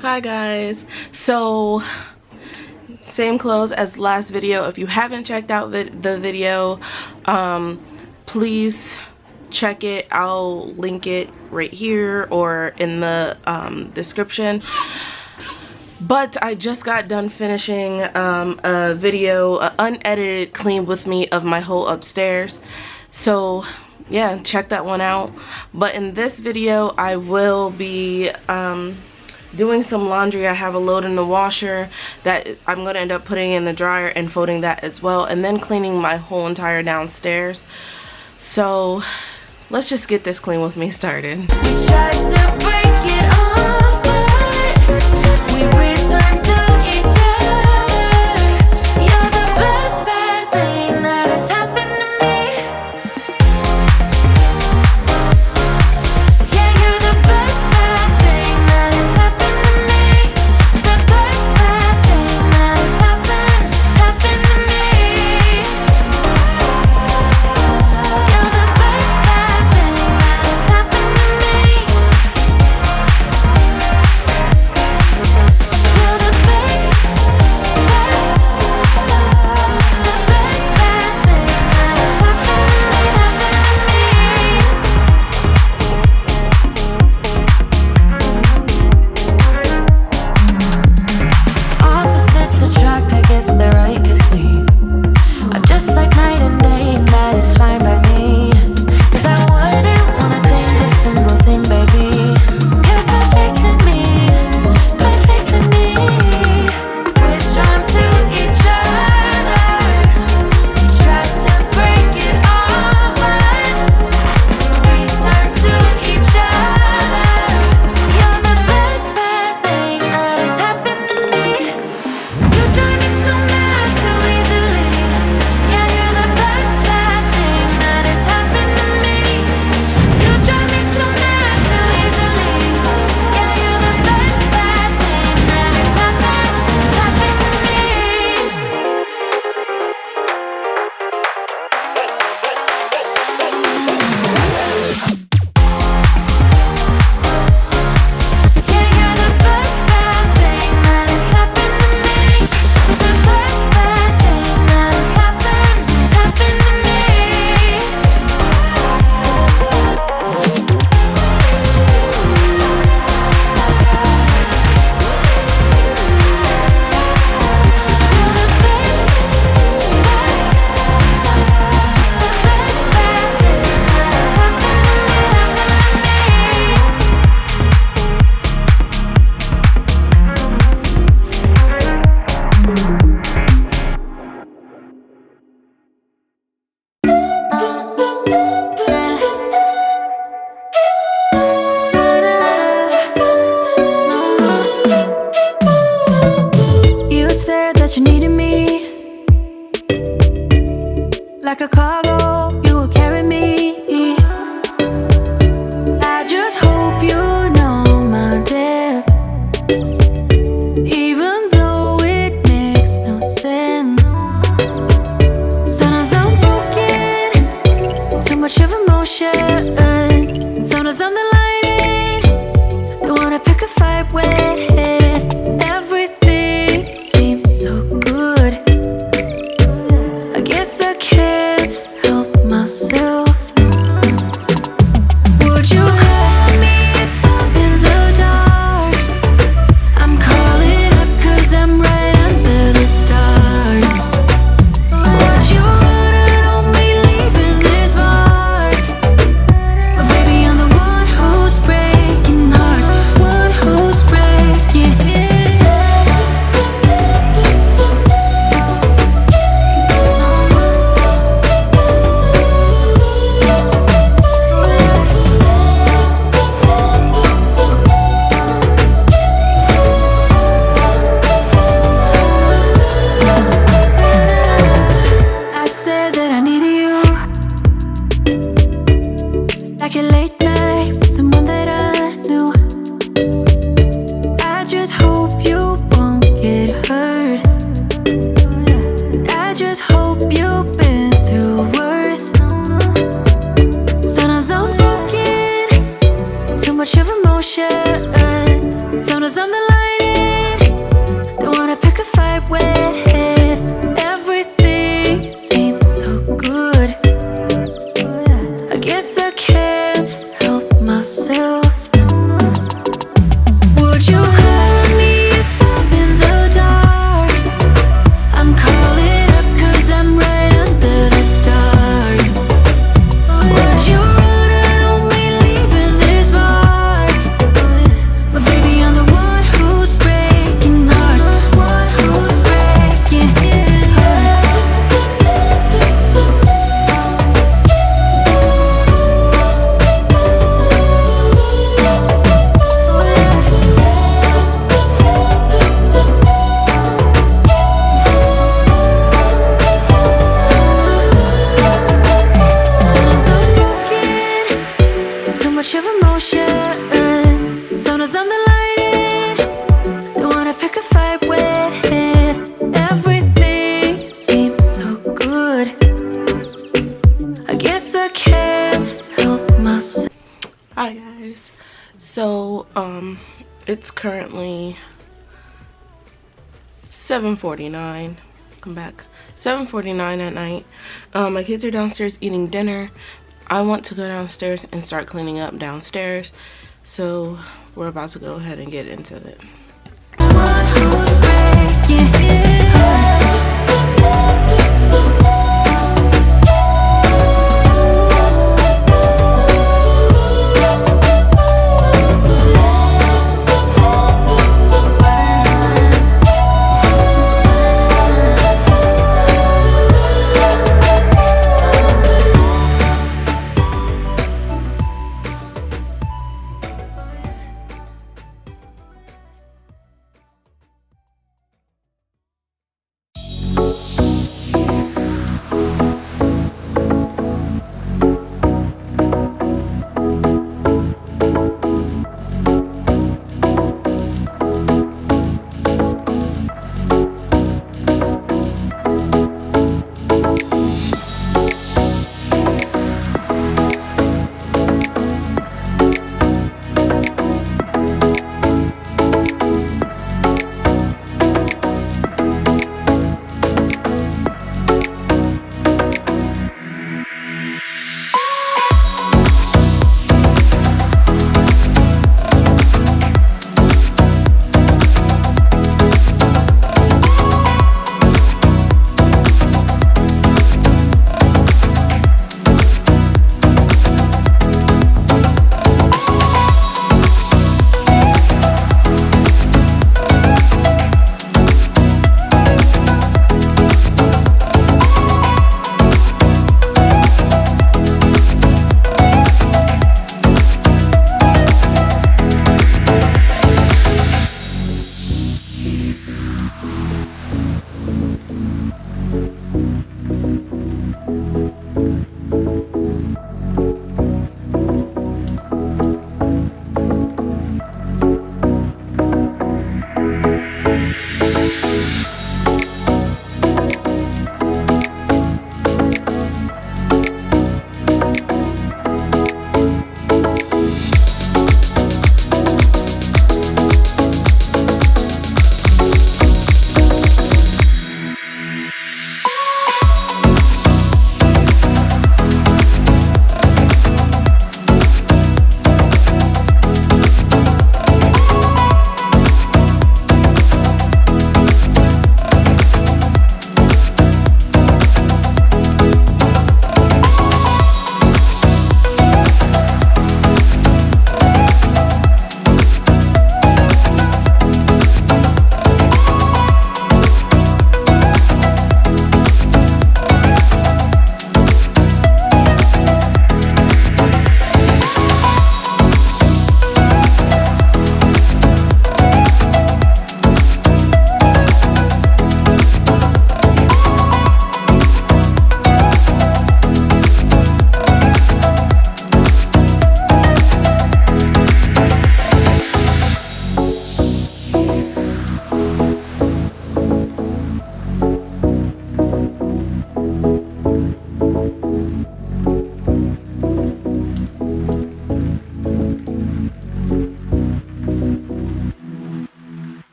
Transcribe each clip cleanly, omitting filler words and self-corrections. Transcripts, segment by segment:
Hi guys, so same clothes as last video. If you haven't checked out the video, please check it. I'll link it right here or in the description. But I just got done finishing a video, an unedited clean with me of my whole upstairs. So yeah, check that one out. But in this video I will be doing some laundry. I have a load in the washer that I'm going to end up putting in the dryer and folding that as well, and then cleaning my whole entire downstairs. So let's just get this clean with me started. We tried to break it off, but we returned to each other. You're the best bad thing that has happened to me. Yeah, you're the best bad thing that has happened to me. The best bad thing that has happened to me. You're the best bad thing that has happened to me. You're the best, best, the best bad thing that has happened to me. Opposites attract, I guess they're right, 'cause we are just like night and day, and that is fine by me. 'Cause I wouldn't wanna change a single thing, baby. You're perfect to me, perfect to me. We're drawn to each other. We tried to break it off, but return to each other. You're the best bad thing that has happened to me. You drive me so mad too easily. Yeah, you're the best bad thing that has happened to me. You drive me so mad too easily. Yeah, you're the best bad thing that has happened to me. Yeah, you're the best bad thing that has happened to me. The best bad thing that has happened to me. You said that you needed me, like a cargo, you will carry me. I just hope you know my depth, even though it makes no sense. Sometimes I'm broken, too much of emotions. Sometimes I'm the lightning, don't wanna pick a fight with. Everything seems so good. I guess I can't help myself. Would you call me if I'm in the dark? I'm calling up 'cause I'm right under the stars. Would you run on me leaving this mark? But baby, I'm the one who's breaking hearts, one who's breaking. I said that I needed you, like a late night with someone that I knew. I just hope you won't get hurt. I just hope you've been through worse. Sometimes I'm broken, guess I can't help myself. Would you hurt me if I'm in the dark? I'm calling up 'cause I'm right under the stars. Would you run and only leaving this mark? But baby, I'm the one who's breaking hearts, one who's breaking hearts. Sometimes I'm broken, too much of emotions. Sometimes I'm the lighting, don't wanna pick a fight with. Everything seems so good. I guess I can't help myself. Hi guys. So it's currently 7:49. Come back. 7:49 at night. My kids are downstairs eating dinner. I want to go downstairs and start cleaning up downstairs. So we're about to go ahead and get into it. One who's breaking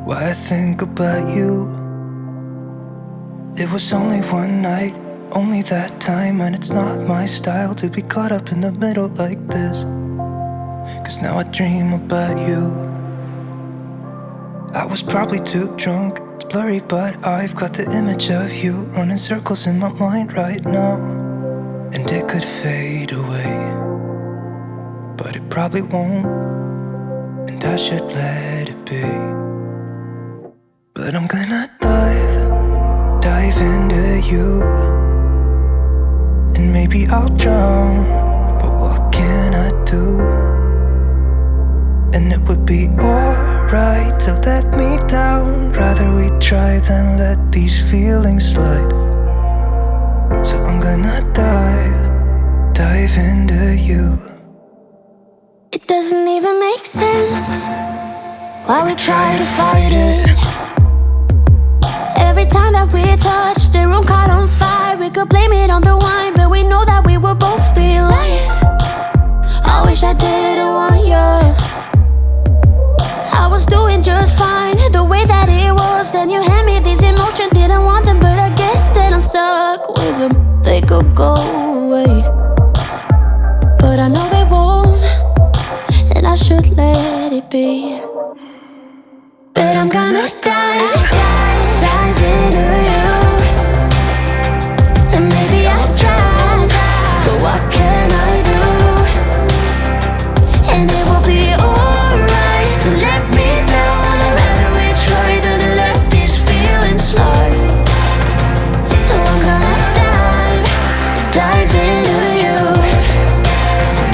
why I think about you. It was only one night, only that time, and it's not my style to be caught up in the middle like this. 'Cause now I dream about you. I was probably too drunk, it's blurry, but I've got the image of you running circles in my mind right now. And it could fade away, but it probably won't, and I should let it be. But I'm gonna dive into you, and maybe I'll drown, but what can I do? And it would be alright to let me down. Rather we try than let these feelings slide. So I'm gonna dive into you. It doesn't even make sense why we try to fight it. Every time that we touch, the room caught on fire. We could blame it on the wine, but we know that we would both be lying. I wish I didn't want you. I was doing just fine, the way that it was. Then you hand me these emotions, didn't want them, but I guess that I'm stuck with them. They could go away, but I know they won't, and I should let it be. But I'm gonna dive into you, and maybe I'll try, but what can I do? And it will be alright to let me down. I'd rather we try than let these feelings slide. So I'm gonna dive into you,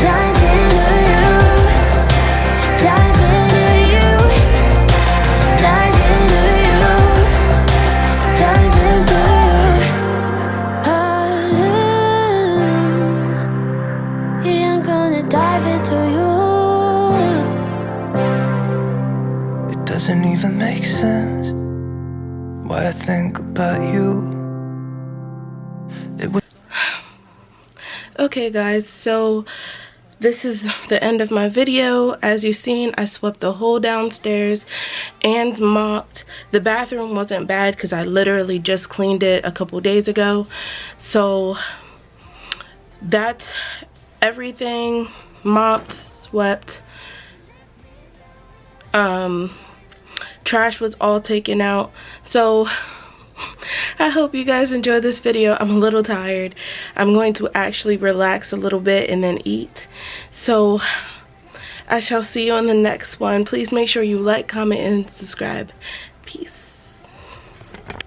dive into you, dive into you, dive into you, dive into you. Yeah, I'm gonna dive into you. It doesn't even make sense why I think about you. It would. Okay guys, so this is the end of my video. As you've seen, I swept the whole downstairs and mopped. The bathroom wasn't bad because I literally just cleaned it a couple days ago. So that's everything. Mopped, swept. Trash was all taken out. So I hope you guys enjoyed this video. I'm a little tired. I'm going to actually relax a little bit and then eat. So I shall see you on the next one. Please make sure you like, comment, and subscribe. Peace.